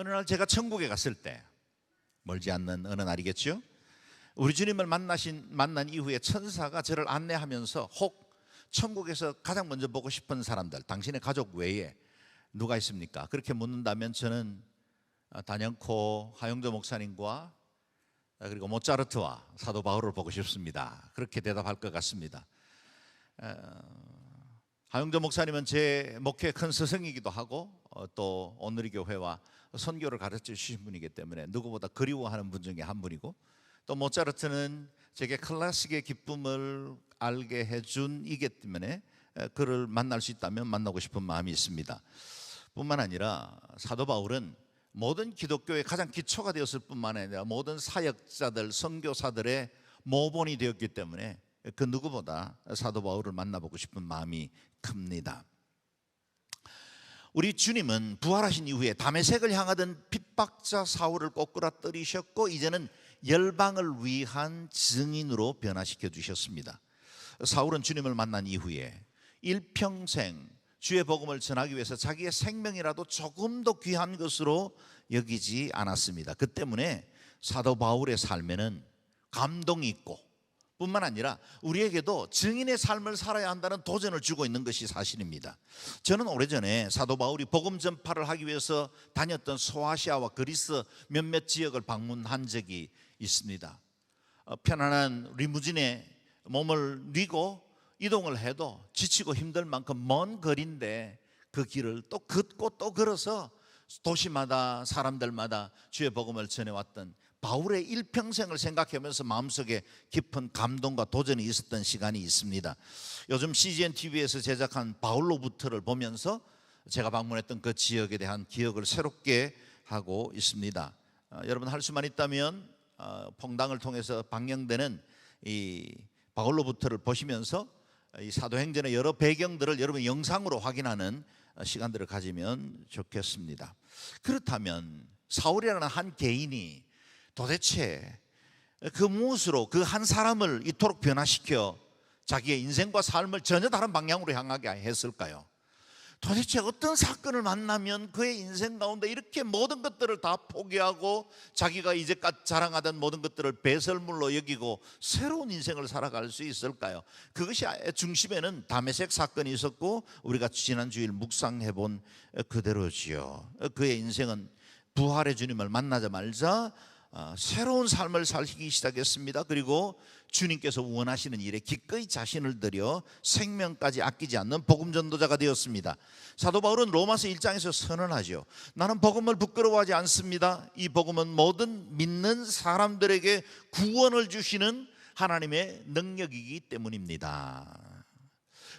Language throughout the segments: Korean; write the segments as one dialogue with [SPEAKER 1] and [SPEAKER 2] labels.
[SPEAKER 1] 어느 날 제가 천국에 갔을 때, 멀지 않는 어느 날이겠죠. 우리 주님을 만난 이후에 천사가 저를 안내하면서 혹 천국에서 가장 먼저 보고 싶은 사람들, 당신의 가족 외에 누가 있습니까? 그렇게 묻는다면 저는 단연코 하용조 목사님과 그리고 모차르트와 사도 바울을 보고 싶습니다. 그렇게 대답할 것 같습니다. 하용조 목사님은 제 목회의 큰 스승이기도 하고 또 오늘의 교회와 선교를 가르쳐 주신 분이기 때문에 누구보다 그리워하는 분 중에 한 분이고, 또 모차르트는 제게 클래식의 기쁨을 알게 해준 이기 때문에 그를 만날 수 있다면 만나고 싶은 마음이 있습니다. 뿐만 아니라 사도 바울은 모든 기독교의 가장 기초가 되었을 뿐만 아니라 모든 사역자들, 선교사들의 모본이 되었기 때문에 그 누구보다 사도 바울을 만나보고 싶은 마음이 큽니다. 우리 주님은 부활하신 이후에 다메섹을 향하던 핍박자 사울을 꼬꾸라뜨리셨고 이제는 열방을 위한 증인으로 변화시켜 주셨습니다. 사울은 주님을 만난 이후에 일평생 주의 복음을 전하기 위해서 자기의 생명이라도 조금 더 귀한 것으로 여기지 않았습니다. 그 때문에 사도 바울의 삶에는 감동이 있고 뿐만 아니라 우리에게도 증인의 삶을 살아야 한다는 도전을 주고 있는 것이 사실입니다. 저는 오래전에 사도 바울이 복음 전파를 하기 위해서 다녔던 소아시아와 그리스 몇몇 지역을 방문한 적이 있습니다. 편안한 리무진에 몸을 뉘고 이동을 해도 지치고 힘들 만큼 먼 거리인데 그 길을 또 걷고 또 걸어서 도시마다 사람들마다 주의 복음을 전해왔던 바울의 일평생을 생각하면서 마음속에 깊은 감동과 도전이 있었던 시간이 있습니다. 요즘 CGN TV에서 제작한 바울로부터를 보면서 제가 방문했던 그 지역에 대한 기억을 새롭게 하고 있습니다. 여러분 할 수만 있다면 퐁당을 통해서 방영되는 이 바울로부터를 보시면서 이 사도행전의 여러 배경들을 여러분 영상으로 확인하는 시간들을 가지면 좋겠습니다. 그렇다면 사울이라는 한 개인이 도대체 그 무엇으로 그 한 사람을 이토록 변화시켜 자기의 인생과 삶을 전혀 다른 방향으로 향하게 했을까요? 도대체 어떤 사건을 만나면 그의 인생 가운데 이렇게 모든 것들을 다 포기하고 자기가 이제까지 자랑하던 모든 것들을 배설물로 여기고 새로운 인생을 살아갈 수 있을까요? 그것이 중심에는 다메섹 사건이 있었고 우리가 지난 주일 묵상해 본 그대로지요. 그의 인생은 부활의 주님을 만나자마자 새로운 삶을 살기 시작했습니다. 그리고 주님께서 원하시는 일에 기꺼이 자신을 들여 생명까지 아끼지 않는 복음 전도자가 되었습니다. 사도 바울은 로마서 1장에서 선언하죠. 나는 복음을 부끄러워하지 않습니다. 이 복음은 모든 믿는 사람들에게 구원을 주시는 하나님의 능력이기 때문입니다.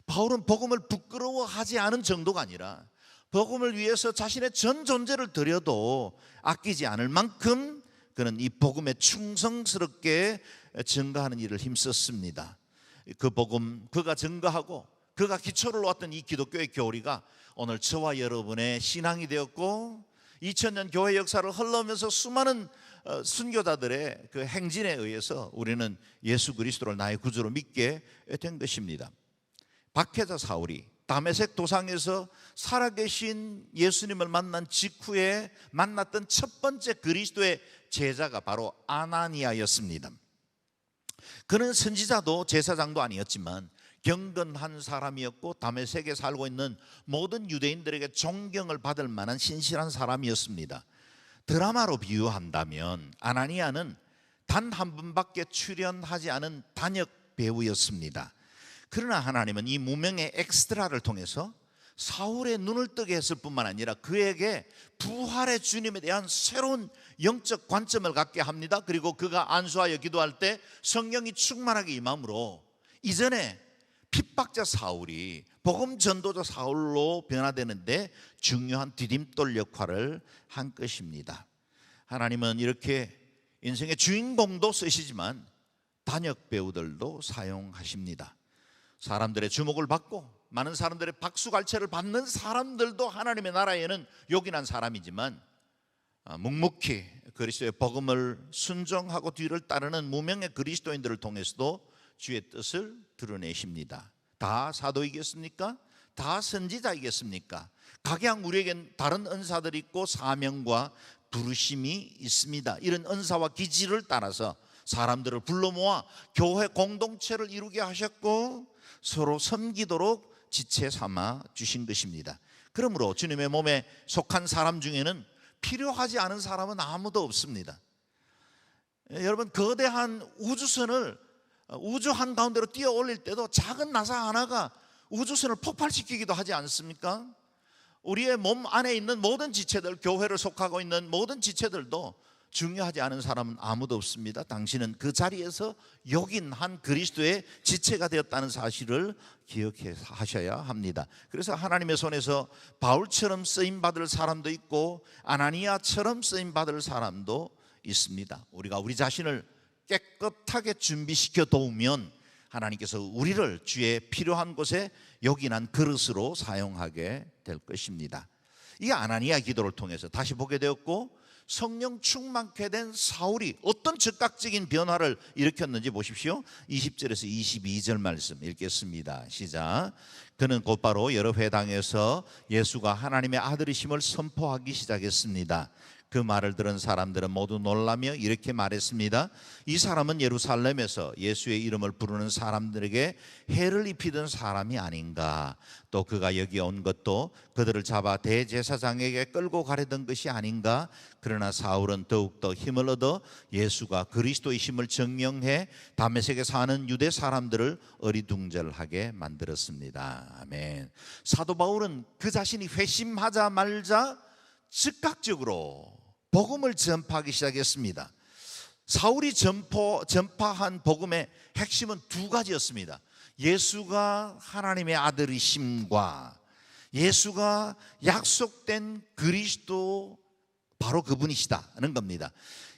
[SPEAKER 1] 바울은 복음을 부끄러워하지 않은 정도가 아니라 복음을 위해서 자신의 전 존재를 들여도 아끼지 않을 만큼 그는 이 복음에 충성스럽게 증거하는 일을 힘썼습니다. 그 복음, 그가 증거하고 그가 기초를 놓았던 이 기독교의 교리가 오늘 저와 여러분의 신앙이 되었고 2000년 교회 역사를 흘러오면서 수많은 순교자들의 그 행진에 의해서 우리는 예수 그리스도를 나의 구주로 믿게 된 것입니다. 박해자 사울이 다메섹 도상에서 살아계신 예수님을 만난 직후에 만났던 첫 번째 그리스도의 제자가 바로 아나니아였습니다. 그는 선지자도 제사장도 아니었지만 경건한 사람이었고 다메섹에 살고 있는 모든 유대인들에게 존경을 받을 만한 신실한 사람이었습니다. 드라마로 비유한다면 아나니아는 단 한 번밖에 출연하지 않은 단역 배우였습니다. 그러나 하나님은 이 무명의 엑스트라를 통해서 사울의 눈을 뜨게 했을 뿐만 아니라 그에게 부활의 주님에 대한 새로운 영적 관점을 갖게 합니다. 그리고 그가 안수하여 기도할 때 성령이 충만하게 임함으로 이전에 핍박자 사울이 복음 전도자 사울로 변화되는데 중요한 디딤돌 역할을 한 것입니다. 하나님은 이렇게 인생의 주인공도 쓰시지만 단역 배우들도 사용하십니다. 사람들의 주목을 받고 많은 사람들의 박수갈채를 받는 사람들도 하나님의 나라에는 요긴한 사람이지만 묵묵히 그리스도의 복음을 순종하고 뒤를 따르는 무명의 그리스도인들을 통해서도 주의 뜻을 드러내십니다. 다 사도이겠습니까? 다 선지자이겠습니까? 각양 우리에겐 다른 은사들이 있고 사명과 부르심이 있습니다. 이런 은사와 기질을 따라서 사람들을 불러 모아 교회 공동체를 이루게 하셨고 서로 섬기도록 지체 삼아 주신 것입니다. 그러므로 주님의 몸에 속한 사람 중에는 필요하지 않은 사람은 아무도 없습니다. 여러분, 거대한 우주선을 우주 한가운데로 뛰어 올릴 때도 작은 나사 하나가 우주선을 폭발시키기도 하지 않습니까? 우리의 몸 안에 있는 모든 지체들, 교회를 속하고 있는 모든 지체들도 중요하지 않은 사람은 아무도 없습니다. 당신은 그 자리에서 여긴 한 그리스도의 지체가 되었다는 사실을 기억하셔야 합니다. 그래서 하나님의 손에서 바울처럼 쓰임받을 사람도 있고 아나니아처럼 쓰임받을 사람도 있습니다. 우리가 우리 자신을 깨끗하게 준비시켜 도우면 하나님께서 우리를 주의 필요한 곳에 요긴한 그릇으로 사용하게 될 것입니다. 이 아나니아 기도를 통해서 다시 보게 되었고, 성령 충만케 된 사울이 어떤 즉각적인 변화를 일으켰는지 보십시오. 20절에서 22절 말씀 읽겠습니다. 시작. 그는 곧바로 여러 회당에서 예수가 하나님의 아들이심을 선포하기 시작했습니다. 그 말을 들은 사람들은 모두 놀라며 이렇게 말했습니다. 이 사람은 예루살렘에서 예수의 이름을 부르는 사람들에게 해를 입히던 사람이 아닌가. 또 그가 여기 온 것도 그들을 잡아 대제사장에게 끌고 가려던 것이 아닌가. 그러나 사울은 더욱더 힘을 얻어 예수가 그리스도이심을 증명해 다메섹에 사는 유대 사람들을 어리둥절하게 만들었습니다. 아멘. 사도 바울은 그 자신이 회심하자마자 즉각적으로 복음을 전파하기 시작했습니다. 사울이 전파한 복음의 핵심은 두 가지였습니다. 예수가 하나님의 아들이심과 예수가 약속된 그리스도 바로 그분이시다는 겁니다.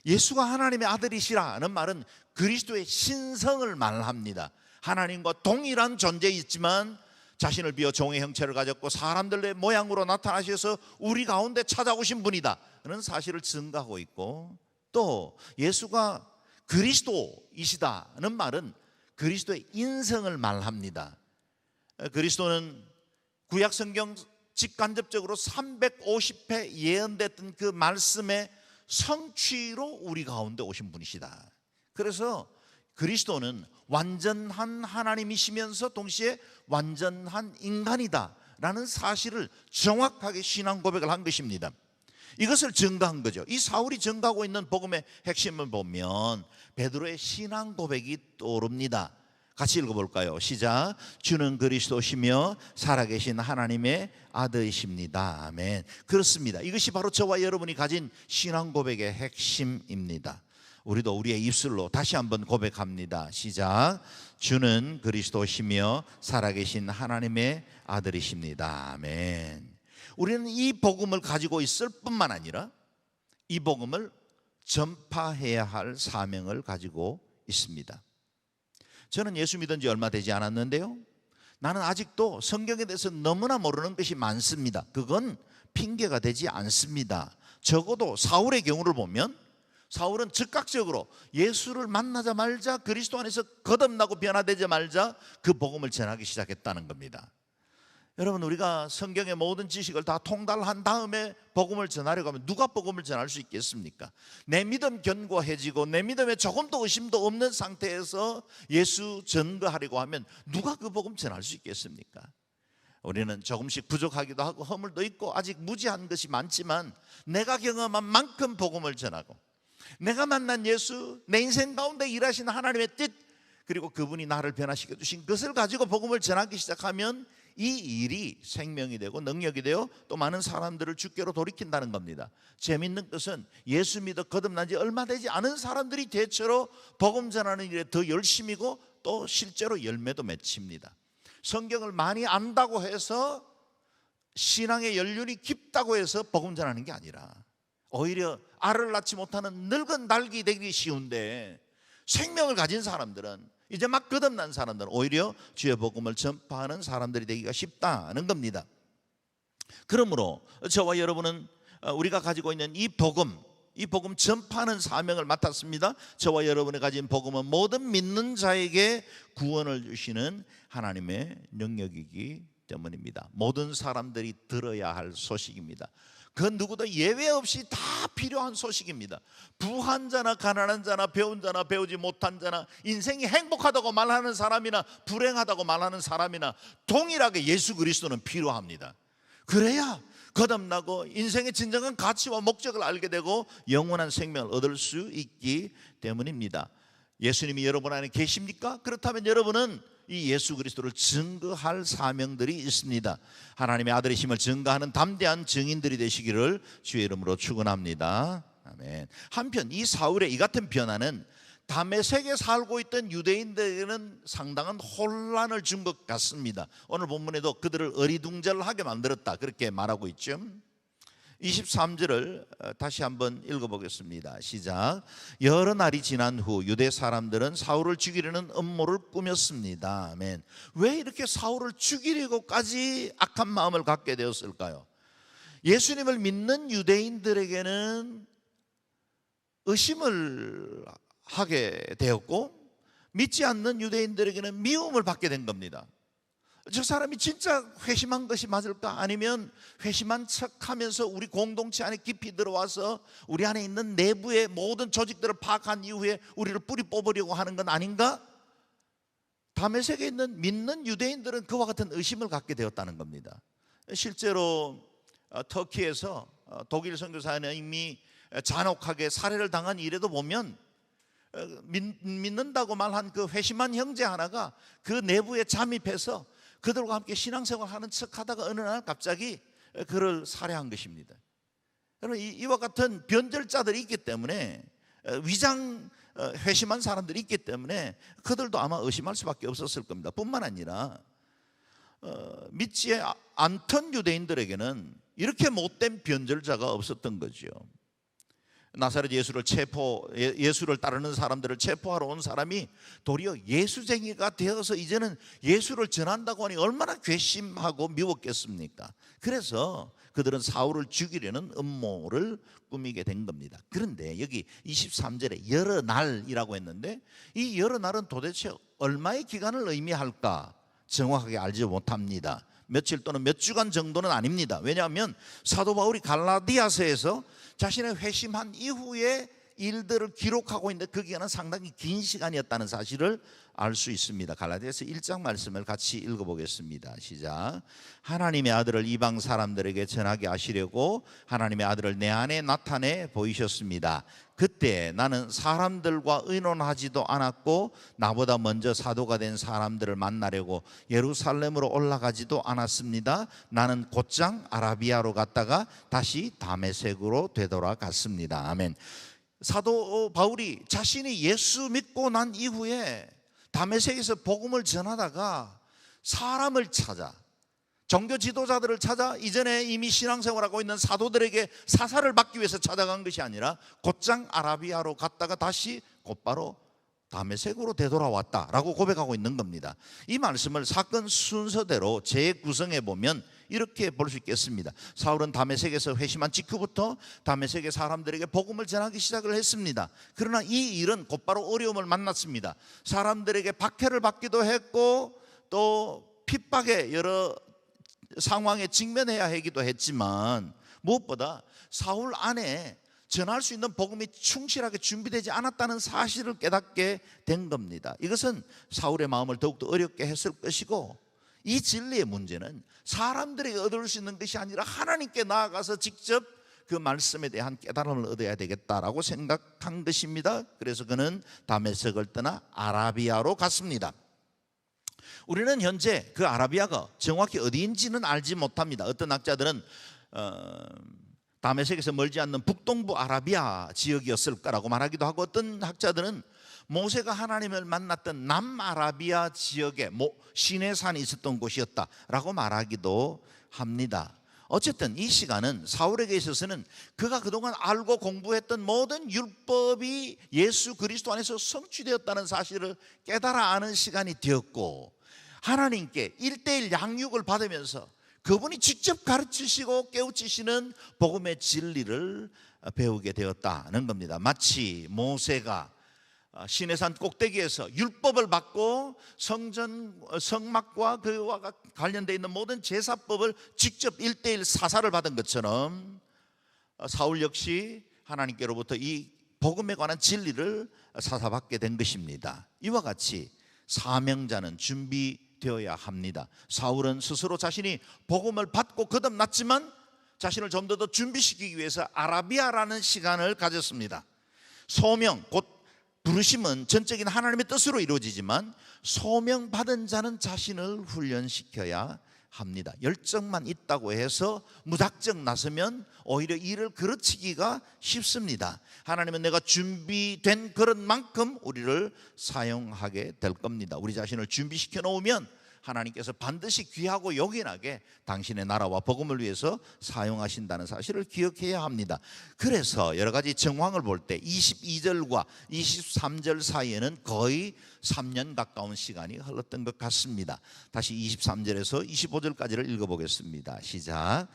[SPEAKER 1] 예수가 하나님의 아들이시라는 말은 그리스도의 신성을 말합니다. 하나님과 동일한 존재이지만 자신을 비워 종의 형체를 가졌고 사람들의 모양으로 나타나셔서 우리 가운데 찾아오신 분이다 는 사실을 증가하고 있고, 또 예수가 그리스도이시다는 말은 그리스도의 인성을 말합니다. 그리스도는 구약 성경 직간접적으로 350회 예언됐던 그 말씀의 성취로 우리 가운데 오신 분이시다. 그래서 그리스도는 완전한 하나님이시면서 동시에 완전한 인간이다 라는 사실을 정확하게 신앙 고백을 한 것입니다. 이것을 증가한 거죠. 이 사울이 증가하고 있는 복음의 핵심을 보면 베드로의 신앙 고백이 떠오릅니다. 같이 읽어볼까요? 시작. 주는 그리스도시며 살아계신 하나님의 아들이십니다. 아멘. 그렇습니다. 이것이 바로 저와 여러분이 가진 신앙 고백의 핵심입니다. 우리도 우리의 입술로 다시 한번 고백합니다. 시작. 주는 그리스도시며 살아계신 하나님의 아들이십니다. 아멘. 우리는 이 복음을 가지고 있을 뿐만 아니라 이 복음을 전파해야 할 사명을 가지고 있습니다. 저는 예수 믿은 지 얼마 되지 않았는데요, 나는 아직도 성경에 대해서 너무나 모르는 것이 많습니다. 그건 핑계가 되지 않습니다. 적어도 사울의 경우를 보면 사울은 즉각적으로 예수를 만나자마자 그리스도 안에서 거듭나고 변화되자마자 그 복음을 전하기 시작했다는 겁니다. 여러분, 우리가 성경의 모든 지식을 다 통달한 다음에 복음을 전하려고 하면 누가 복음을 전할 수 있겠습니까? 내 믿음 견고해지고 내 믿음에 조금도 의심도 없는 상태에서 예수 전거하려고 하면 누가 그 복음 전할 수 있겠습니까? 우리는 조금씩 부족하기도 하고 허물도 있고 아직 무지한 것이 많지만 내가 경험한 만큼 복음을 전하고 내가 만난 예수, 내 인생 가운데 일하신 하나님의 뜻, 그리고 그분이 나를 변화시켜 주신 것을 가지고 복음을 전하기 시작하면 이 일이 생명이 되고 능력이 되어 또 많은 사람들을 주께로 돌이킨다는 겁니다. 재밌는 것은 예수 믿어 거듭난 지 얼마 되지 않은 사람들이 대체로 복음 전하는 일에 더 열심이고 또 실제로 열매도 맺힙니다. 성경을 많이 안다고 해서 신앙의 연륜이 깊다고 해서 복음 전하는 게 아니라 오히려 알을 낳지 못하는 늙은 닭이 되기 쉬운데 생명을 가진 사람들은, 이제 막 거듭난 사람들은 오히려 주의 복음을 전파하는 사람들이 되기가 쉽다는 겁니다. 그러므로 저와 여러분은 우리가 가지고 있는 이 복음 전파하는 사명을 맡았습니다. 저와 여러분이 가진 복음은 모든 믿는 자에게 구원을 주시는 하나님의 능력이기 때문입니다. 모든 사람들이 들어야 할 소식입니다. 그 누구도 예외 없이 다 필요한 소식입니다. 부한 자나 가난한 자나 배운 자나 배우지 못한 자나 인생이 행복하다고 말하는 사람이나 불행하다고 말하는 사람이나 동일하게 예수 그리스도는 필요합니다. 그래야 거듭나고 인생의 진정한 가치와 목적을 알게 되고 영원한 생명을 얻을 수 있기 때문입니다. 예수님이 여러분 안에 계십니까? 그렇다면 여러분은 이 예수 그리스도를 증거할 사명들이 있습니다. 하나님의 아들이심을 증거하는 담대한 증인들이 되시기를 주의 이름으로 축원합니다. 아멘. 한편 이 사울의 이 같은 변화는 다메섹에 살고 있던 유대인들에게는 상당한 혼란을 준 것 같습니다. 오늘 본문에도 그들을 어리둥절하게 만들었다 그렇게 말하고 있죠. 23절을 다시 한번 읽어보겠습니다. 시작. 여러 날이 지난 후 유대 사람들은 사울을 죽이려는 음모를 꾸몄습니다. 아멘. 왜 이렇게 사울을 죽이려고까지 악한 마음을 갖게 되었을까요? 예수님을 믿는 유대인들에게는 의심을 하게 되었고 믿지 않는 유대인들에게는 미움을 받게 된 겁니다. 저 사람이 진짜 회심한 것이 맞을까? 아니면 회심한 척하면서 우리 공동체 안에 깊이 들어와서 우리 안에 있는 내부의 모든 조직들을 파악한 이후에 우리를 뿌리 뽑으려고 하는 건 아닌가? 다메섹에 있는 믿는 유대인들은 그와 같은 의심을 갖게 되었다는 겁니다. 실제로 터키에서 독일 선교사님이 잔혹하게 살해를 당한 일에도 보면 믿는다고 말한 그 회심한 형제 하나가 그 내부에 잠입해서 그들과 함께 신앙생활하는 척하다가 어느 날 갑자기 그를 살해한 것입니다. 여러분 이와 같은 변절자들이 있기 때문에 위장 회심한 사람들이 있기 때문에 그들도 아마 의심할 수밖에 없었을 겁니다. 뿐만 아니라 믿지 않던 유대인들에게는 이렇게 못된 변절자가 없었던 거죠. 나사렛 예수를 따르는 사람들을 체포하러 온 사람이 도리어 예수쟁이가 되어서 이제는 예수를 전한다고 하니 얼마나 괘씸하고 미웠겠습니까? 그래서 그들은 사울을 죽이려는 음모를 꾸미게 된 겁니다. 그런데 여기 23절에 여러 날이라고 했는데 이 여러 날은 도대체 얼마의 기간을 의미할까 정확하게 알지 못합니다. 며칠 또는 몇 주간 정도는 아닙니다. 왜냐하면 사도 바울이 갈라디아서에서 자신의 회심한 이후의 일들을 기록하고 있는데 그 기간은 상당히 긴 시간이었다는 사실을 알 수 있습니다. 갈라디아서 1장 말씀을 같이 읽어보겠습니다. 시작. 하나님의 아들을 이방 사람들에게 전하게 하시려고 하나님의 아들을 내 안에 나타내 보이셨습니다. 그때 나는 사람들과 의논하지도 않았고 나보다 먼저 사도가 된 사람들을 만나려고 예루살렘으로 올라가지도 않았습니다. 나는 곧장 아라비아로 갔다가 다시 다메섹으로 되돌아갔습니다. 아멘. 사도 바울이 자신이 예수 믿고 난 이후에 다메섹에서 복음을 전하다가 사람을 찾아 종교 지도자들을 찾아 이전에 이미 신앙생활하고 있는 사도들에게 사사를 받기 위해서 찾아간 것이 아니라 곧장 아라비아로 갔다가 다시 곧바로 다메섹으로 되돌아왔다라고 고백하고 있는 겁니다. 이 말씀을 사건 순서대로 재구성해 보면 이렇게 볼 수 있겠습니다. 사울은 다메섹에서 회심한 직후부터 다메섹의 사람들에게 복음을 전하기 시작을 했습니다. 그러나 이 일은 곧바로 어려움을 만났습니다. 사람들에게 박해를 받기도 했고 또 핍박의 여러 상황에 직면해야 하기도 했지만 무엇보다 사울 안에 전할 수 있는 복음이 충실하게 준비되지 않았다는 사실을 깨닫게 된 겁니다. 이것은 사울의 마음을 더욱더 어렵게 했을 것이고 이 진리의 문제는 사람들에게 얻을 수 있는 것이 아니라 하나님께 나아가서 직접 그 말씀에 대한 깨달음을 얻어야 되겠다라고 생각한 것입니다. 그래서 그는 다메섹을 떠나 아라비아로 갔습니다. 우리는 현재 그 아라비아가 정확히 어디인지는 알지 못합니다. 어떤 학자들은 다메섹에서 멀지 않는 북동부 아라비아 지역이었을 거라고 말하기도 하고 어떤 학자들은 모세가 하나님을 만났던 남아라비아 지역에 시내산이 있었던 곳이었다라고 말하기도 합니다. 어쨌든 이 시간은 사울에게 있어서는 그가 그동안 알고 공부했던 모든 율법이 예수 그리스도 안에서 성취되었다는 사실을 깨달아 아는 시간이 되었고 하나님께 1:1 양육을 받으면서 그분이 직접 가르치시고 깨우치시는 복음의 진리를 배우게 되었다는 겁니다. 마치 모세가 시내산 꼭대기에서 율법을 받고 성막과 그와 관련되어 있는 모든 제사법을 직접 1:1 사사를 받은 것처럼 사울 역시 하나님께로부터 이 복음에 관한 진리를 사사받게 된 것입니다. 이와 같이 사명자는 준비되어야 합니다. 사울은 스스로 자신이 복음을 받고 거듭났지만 자신을 좀 더 준비시키기 위해서 아라비아라는 시간을 가졌습니다. 소명, 곧 부르심은 전적인 하나님의 뜻으로 이루어지지만 소명받은 자는 자신을 훈련시켜야 합니다. 열정만 있다고 해서 무작정 나서면 오히려 일을 그르치기가 쉽습니다. 하나님은 내가 준비된 그런 만큼 우리를 사용하게 될 겁니다. 우리 자신을 준비시켜 놓으면 하나님께서 반드시 귀하고 요긴하게 당신의 나라와 복음을 위해서 사용하신다는 사실을 기억해야 합니다. 그래서 여러 가지 정황을 볼 때 22절과 23절 사이에는 거의 3년 가까운 시간이 흘렀던 것 같습니다. 다시 23절에서 25절까지를 읽어보겠습니다. 시작.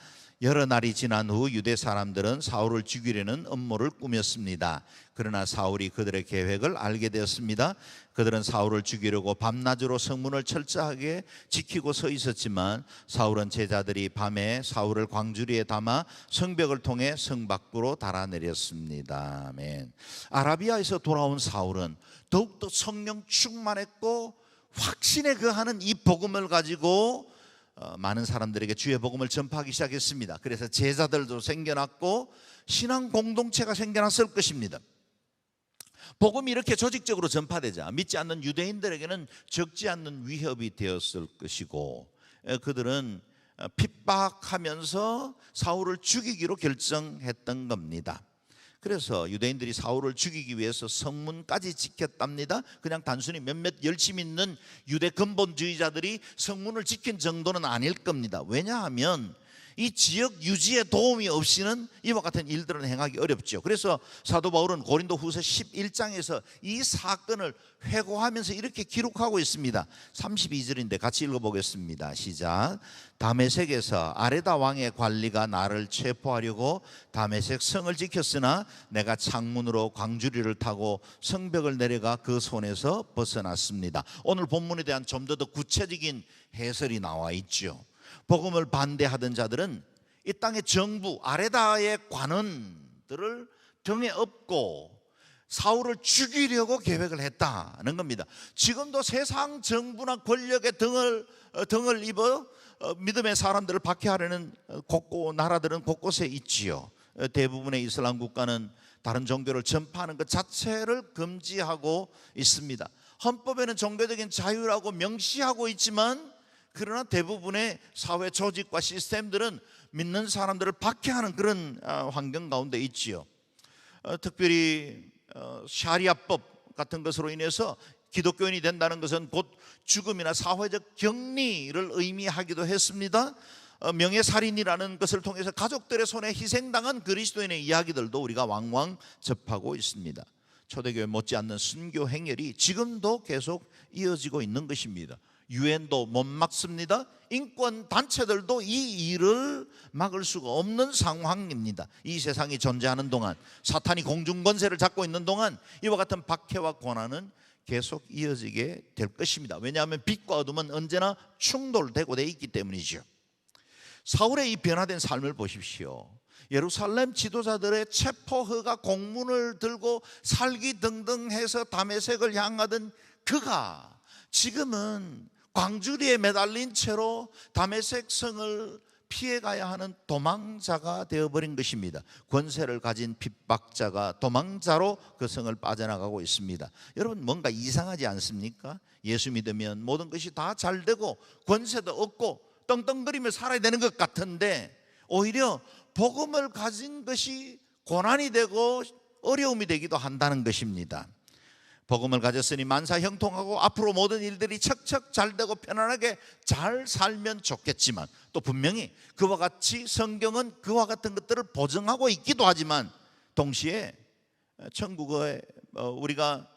[SPEAKER 1] 여러 날이 지난 후 유대 사람들은 사울을 죽이려는 음모를 꾸몄습니다. 그러나 사울이 그들의 계획을 알게 되었습니다. 그들은 사울을 죽이려고 밤낮으로 성문을 철저하게 지키고 서 있었지만 사울은 제자들이 밤에 사울을 광주리에 담아 성벽을 통해 성 밖으로 달아내렸습니다. 아멘. 아라비아에서 돌아온 사울은 더욱더 성령 충만했고 확신에 거하는 이 복음을 가지고 많은 사람들에게 주의 복음을 전파하기 시작했습니다. 그래서 제자들도 생겨났고 신앙 공동체가 생겨났을 것입니다. 복음이 이렇게 조직적으로 전파되자 믿지 않는 유대인들에게는 적지 않는 위협이 되었을 것이고 그들은 핍박하면서 사울을 죽이기로 결정했던 겁니다. 그래서 유대인들이 사울을 죽이기 위해서 성문까지 지켰답니다. 그냥 단순히 몇몇 열심 있는 유대 근본주의자들이 성문을 지킨 정도는 아닐 겁니다. 왜냐하면 이 지역 유지에 도움이 없이는 이와 같은 일들은 행하기 어렵죠. 그래서 사도 바울은 고린도후서 11장에서 이 사건을 회고하면서 이렇게 기록하고 있습니다. 32절인데 같이 읽어보겠습니다. 시작. 다메섹에서 아레다 왕의 관리가 나를 체포하려고 다메섹 성을 지켰으나 내가 창문으로 광주리를 타고 성벽을 내려가 그 손에서 벗어났습니다. 오늘 본문에 대한 좀 더 구체적인 해설이 나와 있죠. 복음을 반대하던 자들은 이 땅의 정부 아레다의 관원들을 등에 업고 사울을 죽이려고 계획을 했다는 겁니다. 지금도 세상 정부나 권력의 등을 입어 믿음의 사람들을 박해하려는 나라들은 곳곳에 있지요. 대부분의 이슬람 국가는 다른 종교를 전파하는 것 자체를 금지하고 있습니다. 헌법에는 종교적인 자유라고 명시하고 있지만 그러나 대부분의 사회 조직과 시스템들은 믿는 사람들을 박해하는 그런 환경 가운데 있지요. 특별히 샤리아법 같은 것으로 인해서 기독교인이 된다는 것은 곧 죽음이나 사회적 격리를 의미하기도 했습니다. 명예살인이라는 것을 통해서 가족들의 손에 희생당한 그리스도인의 이야기들도 우리가 왕왕 접하고 있습니다. 초대교회 못지않는 순교 행렬이 지금도 계속 이어지고 있는 것입니다. 유엔도 못 막습니다. 인권 단체들도 이 일을 막을 수가 없는 상황입니다. 이 세상이 존재하는 동안, 사탄이 공중 권세를 잡고 있는 동안 이와 같은 박해와 고난은 계속 이어지게 될 것입니다. 왜냐하면 빛과 어둠은 언제나 충돌되고 돼 있기 때문이죠. 사울의 이 변화된 삶을 보십시오. 예루살렘 지도자들의 체포허가 공문을 들고 살기등등해서 다메섹을 향하던 그가 지금은 광주리에 매달린 채로 다메섹 성을 피해가야 하는 도망자가 되어버린 것입니다. 권세를 가진 핍박자가 도망자로 그 성을 빠져나가고 있습니다. 여러분 뭔가 이상하지 않습니까? 예수 믿으면 모든 것이 다 잘되고 권세도 얻고 떵떵거리며 살아야 되는 것 같은데 오히려 복음을 가진 것이 고난이 되고 어려움이 되기도 한다는 것입니다. 복음을 가졌으니 만사형통하고 앞으로 모든 일들이 척척 잘되고 편안하게 잘 살면 좋겠지만 또 분명히 그와 같이 성경은 그와 같은 것들을 보증하고 있기도 하지만 동시에 천국에 우리가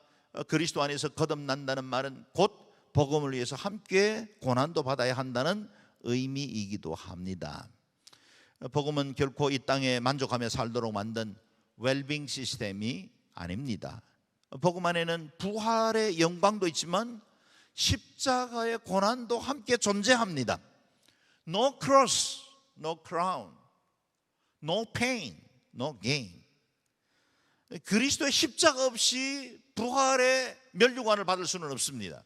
[SPEAKER 1] 그리스도 안에서 거듭난다는 말은 곧 복음을 위해서 함께 고난도 받아야 한다는 의미이기도 합니다. 복음은 결코 이 땅에 만족하며 살도록 만든 웰빙 시스템이 아닙니다. 복음 안에는 부활의 영광도 있지만 십자가의 고난도 함께 존재합니다. No cross, no crown, no pain, no gain. 그리스도의 십자가 없이 부활의 면류관을 받을 수는 없습니다.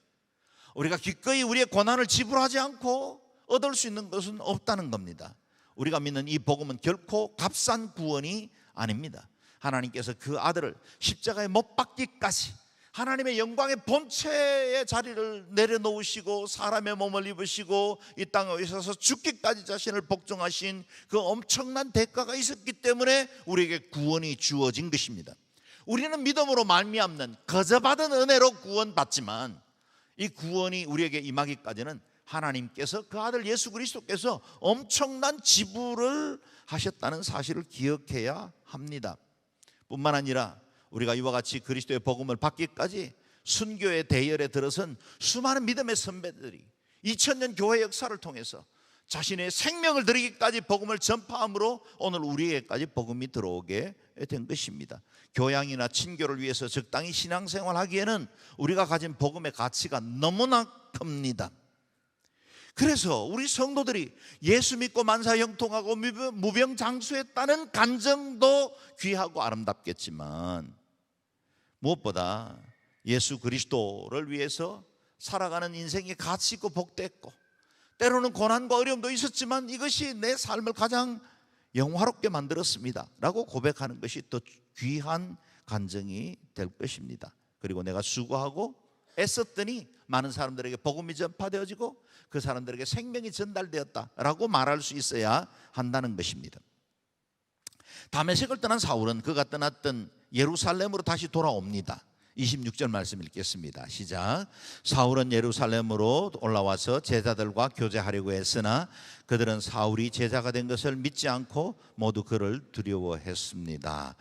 [SPEAKER 1] 우리가 기꺼이 우리의 고난을 지불하지 않고 얻을 수 있는 것은 없다는 겁니다. 우리가 믿는 이 복음은 결코 값싼 구원이 아닙니다. 하나님께서 그 아들을 십자가에 못 박기까지 하나님의 영광의 본체의 자리를 내려놓으시고 사람의 몸을 입으시고 이 땅에 오셔서 죽기까지 자신을 복종하신 그 엄청난 대가가 있었기 때문에 우리에게 구원이 주어진 것입니다. 우리는 믿음으로 말미암는 거저 받은 은혜로 구원받지만 이 구원이 우리에게 임하기까지는 하나님께서 그 아들 예수 그리스도께서 엄청난 지불을 하셨다는 사실을 기억해야 합니다. 뿐만 아니라 우리가 이와 같이 그리스도의 복음을 받기까지 순교의 대열에 들어선 수많은 믿음의 선배들이 2000년 교회 역사를 통해서 자신의 생명을 드리기까지 복음을 전파함으로 오늘 우리에게까지 복음이 들어오게 된 것입니다. 교양이나 친교를 위해서 적당히 신앙생활하기에는 우리가 가진 복음의 가치가 너무나 큽니다. 그래서 우리 성도들이 예수 믿고 만사 형통하고 무병장수했다는 간증도 귀하고 아름답겠지만 무엇보다 예수 그리스도를 위해서 살아가는 인생이 가치 있고 복됐고 때로는 고난과 어려움도 있었지만 이것이 내 삶을 가장 영화롭게 만들었습니다 라고 고백하는 것이 더 귀한 간증이 될 것입니다. 그리고 내가 수고하고 애썼더니 많은 사람들에게 복음이 전파되어지고 그 사람들에게 생명이 전달되었다라고 말할 수 있어야 한다는 것입니다. 다메섹을 떠난 사울은 그가 떠났던 예루살렘으로 다시 돌아옵니다. 26절 말씀 읽겠습니다. 시작. 사울은 예루살렘으로 올라와서 제자들과 교제하려고 했으나 그들은 사울이 제자가 된 것을 믿지 않고 모두 그를 두려워했습니다.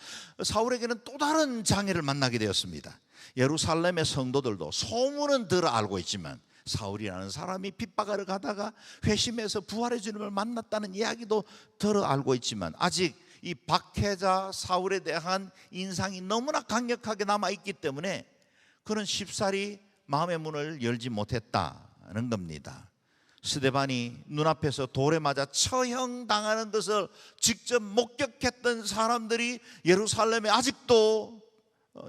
[SPEAKER 1] 사울에게는 또 다른 장애를 만나게 되었습니다. 예루살렘의 성도들도 소문은 들어 알고 있지만 사울이라는 사람이 핍박하러 가다가 회심해서 부활의 주님을 만났다는 이야기도 들어 알고 있지만 아직 이 박해자 사울에 대한 인상이 너무나 강력하게 남아있기 때문에 그는 쉽사리 마음의 문을 열지 못했다는 겁니다. 스데반이 눈앞에서 돌에 맞아 처형당하는 것을 직접 목격했던 사람들이 예루살렘에 아직도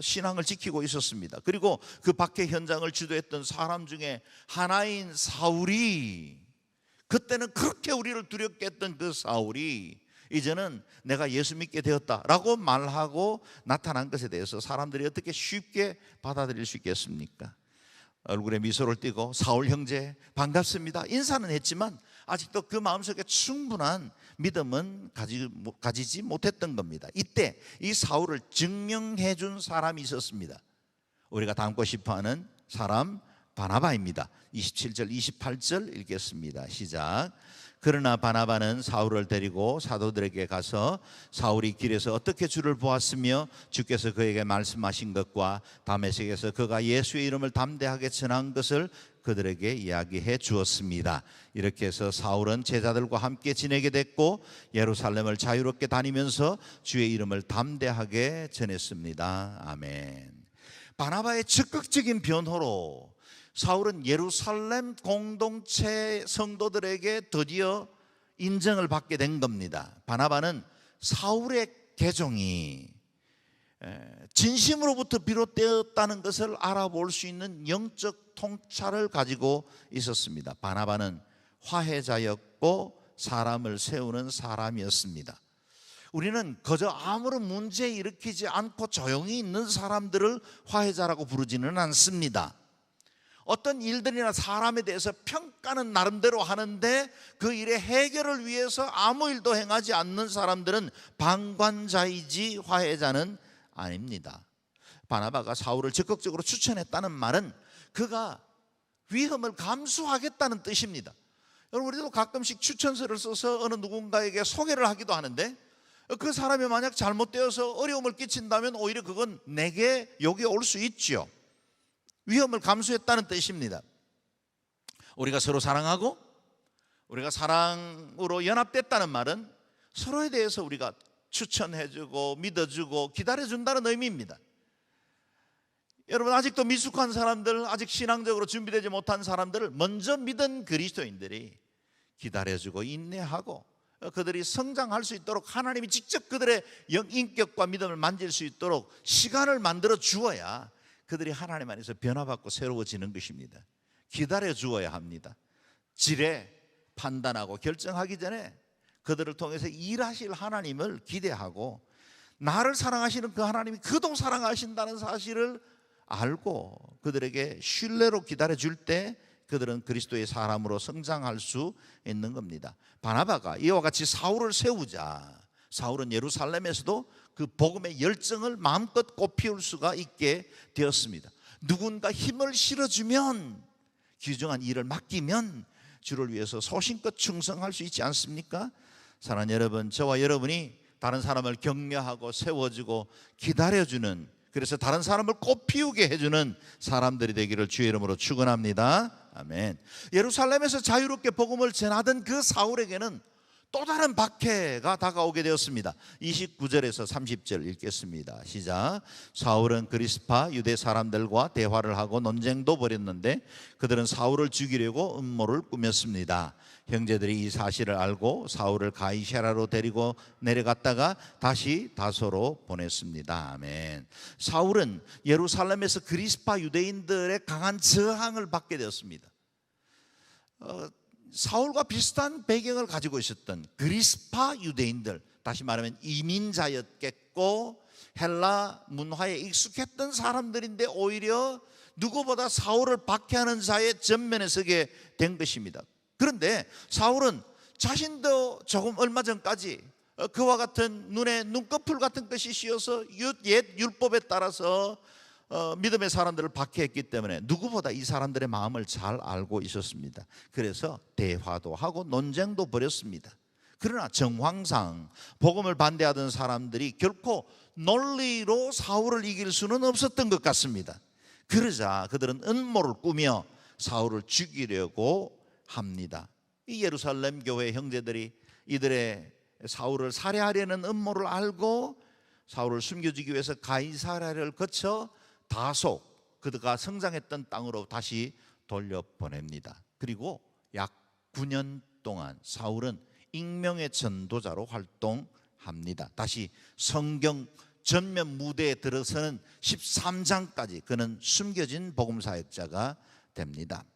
[SPEAKER 1] 신앙을 지키고 있었습니다. 그리고 그 박해 현장을 주도했던 사람 중에 하나인 사울이, 그때는 그렇게 우리를 두렵게 했던 그 사울이 이제는 내가 예수 믿게 되었다라고 말하고 나타난 것에 대해서 사람들이 어떻게 쉽게 받아들일 수 있겠습니까? 얼굴에 미소를 띠고 사울 형제 반갑습니다 인사는 했지만 아직도 그 마음속에 충분한 믿음은 가지지 못했던 겁니다. 이때 이 사울을 증명해 준 사람이 있었습니다. 우리가 닮고 싶어하는 사람 바나바입니다. 27절 28절 읽겠습니다. 시작. 그러나 바나바는 사울을 데리고 사도들에게 가서 사울이 길에서 어떻게 주를 보았으며 주께서 그에게 말씀하신 것과 다메섹에서 그가 예수의 이름을 담대하게 전한 것을 그들에게 이야기해 주었습니다. 이렇게 해서 사울은 제자들과 함께 지내게 됐고 예루살렘을 자유롭게 다니면서 주의 이름을 담대하게 전했습니다. 아멘. 바나바의 적극적인 변호로 사울은 예루살렘 공동체 성도들에게 드디어 인정을 받게 된 겁니다. 바나바는 사울의 개종이 진심으로부터 비롯되었다는 것을 알아볼 수 있는 영적 통찰을 가지고 있었습니다. 바나바는 화해자였고 사람을 세우는 사람이었습니다. 우리는 그저 아무런 문제 일으키지 않고 조용히 있는 사람들을 화해자라고 부르지는 않습니다. 어떤 일들이나 사람에 대해서 평가는 나름대로 하는데 그 일의 해결을 위해서 아무 일도 행하지 않는 사람들은 방관자이지 화해자는 아닙니다. 바나바가 사울을 적극적으로 추천했다는 말은 그가 위험을 감수하겠다는 뜻입니다. 여러분, 우리도 가끔씩 추천서를 써서 어느 누군가에게 소개를 하기도 하는데 그 사람이 만약 잘못되어서 어려움을 끼친다면 오히려 그건 내게 욕이 올 수 있죠. 위험을 감수했다는 뜻입니다. 우리가 서로 사랑하고 우리가 사랑으로 연합됐다는 말은 서로에 대해서 우리가 추천해주고 믿어주고 기다려준다는 의미입니다. 여러분, 아직도 미숙한 사람들, 아직 신앙적으로 준비되지 못한 사람들을 먼저 믿은 그리스도인들이 기다려주고 인내하고 그들이 성장할 수 있도록 하나님이 직접 그들의 인격과 믿음을 만질 수 있도록 시간을 만들어 주어야 그들이 하나님 안에서 변화받고 새로워지는 것입니다. 기다려 주어야 합니다. 지레 판단하고 결정하기 전에 그들을 통해서 일하실 하나님을 기대하고, 나를 사랑하시는 그 하나님이 그도 사랑하신다는 사실을 알고 그들에게 신뢰로 기다려 줄 때 그들은 그리스도의 사람으로 성장할 수 있는 겁니다. 바나바가 이와 같이 사울을 세우자 사울은 예루살렘에서도 그 복음의 열정을 마음껏 꽃피울 수가 있게 되었습니다. 누군가 힘을 실어주면, 귀중한 일을 맡기면 주를 위해서 소신껏 충성할 수 있지 않습니까? 사랑하는 여러분, 저와 여러분이 다른 사람을 격려하고 세워주고 기다려주는, 그래서 다른 사람을 꽃피우게 해주는 사람들이 되기를 주의 이름으로 축원합니다. 아멘. 예루살렘에서 자유롭게 복음을 전하던 그 사울에게는 또 다른 박해가 다가오게 되었습니다. 29절에서 30절 읽겠습니다. 시작. 사울은 그리스파 유대 사람들과 대화를 하고 논쟁도 벌였는데 그들은 사울을 죽이려고 음모를 꾸몄습니다. 형제들이 이 사실을 알고 사울을 가이사랴로 데리고 내려갔다가 다시 다소로 보냈습니다. 아멘. 사울은 예루살렘에서 그리스파 유대인들의 강한 저항을 받게 되었습니다. 사울과 비슷한 배경을 가지고 있었던 그리스파 유대인들, 다시 말하면 이민자였겠고 헬라 문화에 익숙했던 사람들인데 오히려 누구보다 사울을 박해하는 자의 전면에 서게 된 것입니다. 그런데 사울은 자신도 조금 얼마 전까지 그와 같은 눈에 눈꺼풀 같은 것이 씌어서 옛 율법에 따라서 믿음의 사람들을 박해했기 때문에 누구보다 이 사람들의 마음을 잘 알고 있었습니다. 그래서 대화도 하고 논쟁도 벌였습니다. 그러나 정황상 복음을 반대하던 사람들이 결코 논리로 사울을 이길 수는 없었던 것 같습니다. 그러자 그들은 음모를 꾸며 사울을 죽이려고 합니다. 이 예루살렘 교회 형제들이 이들의 사울을 살해하려는 음모를 알고 사울을 숨겨주기 위해서 가이사랴를 거쳐 다소, 그가 성장했던 땅으로 다시 돌려보냅니다. 그리고 약 9년 동안 사울은 익명의 전도자로 활동합니다. 다시 성경 전면 무대에 들어서는 13장까지 그는 숨겨진 복음사역자가 됩니다.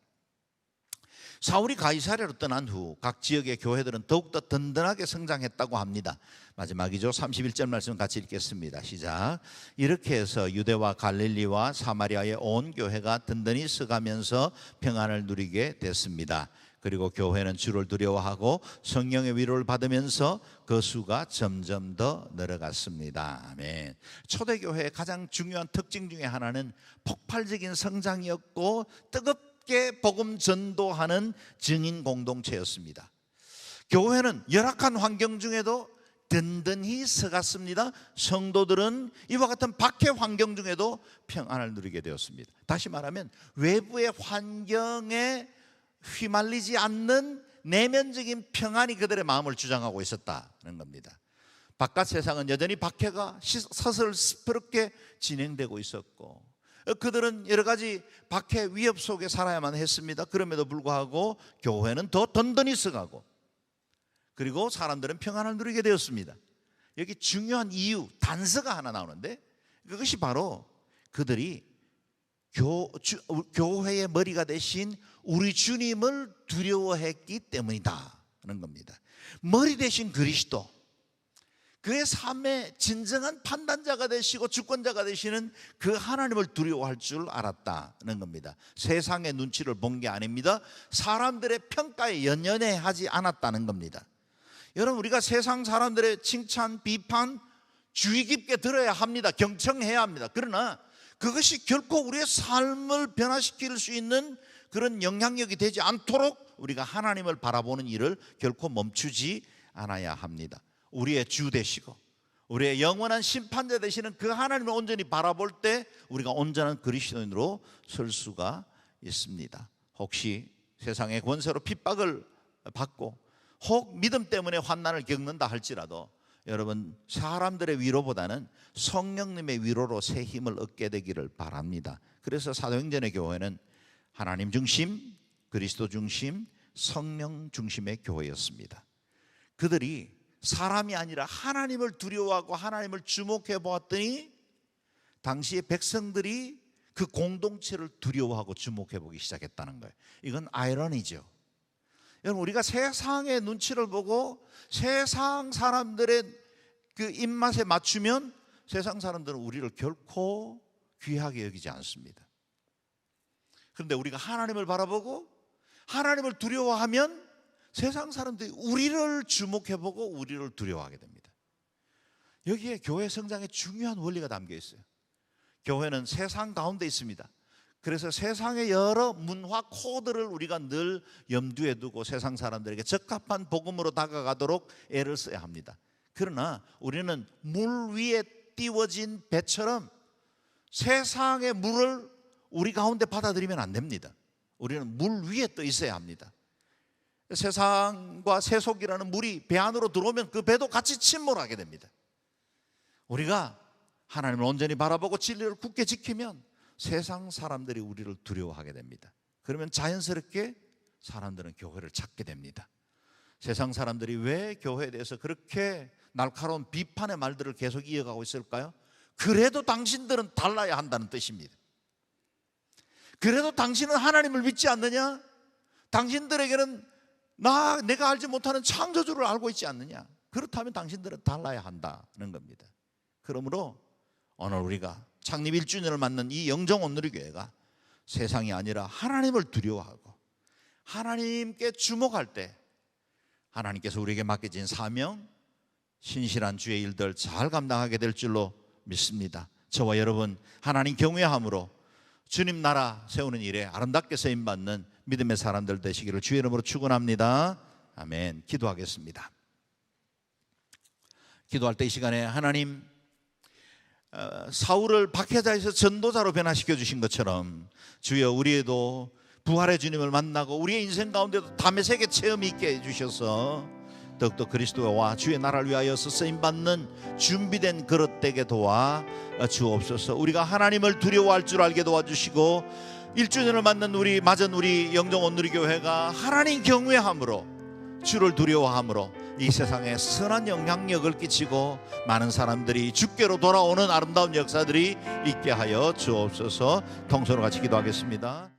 [SPEAKER 1] 사울이 가이사랴로 떠난 후 각 지역의 교회들은 더욱더 든든하게 성장했다고 합니다. 마지막이죠. 31절 말씀 같이 읽겠습니다. 시작. 이렇게 해서 유대와 갈릴리와 사마리아의 온 교회가 든든히 서가면서 평안을 누리게 됐습니다. 그리고 교회는 주를 두려워하고 성령의 위로를 받으면서 그 수가 점점 더 늘어갔습니다. 아멘. 초대교회의 가장 중요한 특징 중에 하나는 폭발적인 성장이었고 뜨겁게 복음 전도하는 증인 공동체였습니다. 교회는 열악한 환경 중에도 든든히 서갔습니다. 성도들은 이와 같은 박해 환경 중에도 평안을 누리게 되었습니다. 다시 말하면 외부의 환경에 휘말리지 않는 내면적인 평안이 그들의 마음을 주장하고 있었다는 겁니다. 바깥 세상은 여전히 박해가 서슬스럽게 진행되고 있었고 그들은 여러 가지 박해 위협 속에 살아야만 했습니다. 그럼에도 불구하고 교회는 더 든든히 서가고 그리고 사람들은 평안을 누리게 되었습니다. 여기 중요한 이유, 단서가 하나 나오는데 그것이 바로 그들이 교회의 머리가 되신 우리 주님을 두려워했기 때문이다는 겁니다. 머리 되신 그리스도, 그의 삶의 진정한 판단자가 되시고 주권자가 되시는 그 하나님을 두려워할 줄 알았다는 겁니다. 세상의 눈치를 본 게 아닙니다. 사람들의 평가에 연연해하지 않았다는 겁니다. 여러분, 우리가 세상 사람들의 칭찬, 비판 주의 깊게 들어야 합니다. 경청해야 합니다. 그러나 그것이 결코 우리의 삶을 변화시킬 수 있는 그런 영향력이 되지 않도록 우리가 하나님을 바라보는 일을 결코 멈추지 않아야 합니다. 우리의 주 되시고 우리의 영원한 심판자 되시는 그 하나님을 온전히 바라볼 때 우리가 온전한 그리스도인으로 설 수가 있습니다. 혹시 세상의 권세로 핍박을 받고 혹 믿음 때문에 환난을 겪는다 할지라도 여러분 사람들의 위로보다는 성령님의 위로로 새 힘을 얻게 되기를 바랍니다. 그래서 사도행전의 교회는 하나님 중심, 그리스도 중심, 성령 중심의 교회였습니다. 그들이 사람이 아니라 하나님을 두려워하고 하나님을 주목해 보았더니 당시의 백성들이 그 공동체를 두려워하고 주목해 보기 시작했다는 거예요. 이건 아이러니죠. 여러분 우리가 세상의 눈치를 보고 세상 사람들의 그 입맛에 맞추면 세상 사람들은 우리를 결코 귀하게 여기지 않습니다. 그런데 우리가 하나님을 바라보고 하나님을 두려워하면 세상 사람들이 우리를 주목해보고 우리를 두려워하게 됩니다. 여기에 교회 성장의 중요한 원리가 담겨 있어요. 교회는 세상 가운데 있습니다. 그래서 세상의 여러 문화 코드를 우리가 늘 염두에 두고 세상 사람들에게 적합한 복음으로 다가가도록 애를 써야 합니다. 그러나 우리는 물 위에 띄워진 배처럼 세상의 물을 우리 가운데 받아들이면 안 됩니다. 우리는 물 위에 떠 있어야 합니다. 세상과 세속이라는 물이 배 안으로 들어오면 그 배도 같이 침몰하게 됩니다. 우리가 하나님을 온전히 바라보고 진리를 굳게 지키면 세상 사람들이 우리를 두려워하게 됩니다. 그러면 자연스럽게 사람들은 교회를 찾게 됩니다. 세상 사람들이 왜 교회에 대해서 그렇게 날카로운 비판의 말들을 계속 이어가고 있을까요? 그래도 당신들은 달라야 한다는 뜻입니다. 그래도 당신은 하나님을 믿지 않느냐? 당신들에게는 내가 알지 못하는 창조주를 알고 있지 않느냐? 그렇다면 당신들은 달라야 한다는 겁니다. 그러므로 오늘 우리가 창립 1주년을 맞는 이 영정 온누리교회가 세상이 아니라 하나님을 두려워하고 하나님께 주목할 때 하나님께서 우리에게 맡겨진 사명, 신실한 주의 일들 잘 감당하게 될 줄로 믿습니다. 저와 여러분 하나님 경외함으로 주님 나라 세우는 일에 아름답게 쓰임받는 믿음의 사람들 되시기를 주의 이름으로 축원합니다. 아멘. 기도하겠습니다. 기도할 때 이 시간에 하나님 사울을 박해자에서 전도자로 변화시켜 주신 것처럼 주여 우리에도 부활의 주님을 만나고 우리의 인생 가운데도 다메섹의 체험이 있게 해주셔서 더욱더 그리스도와 주의 나라를 위하여 쓰임받는 준비된 그릇 되게 도와 주옵소서. 우리가 하나님을 두려워할 줄 알게 도와주시고 1주년을 맞는 맞은 우리 영정 온누리교회가 하나님 경외함으로 주를 두려워함으로 이 세상에 선한 영향력을 끼치고 많은 사람들이 주께로 돌아오는 아름다운 역사들이 있게 하여 주옵소서. 통성으로 같이 기도하겠습니다.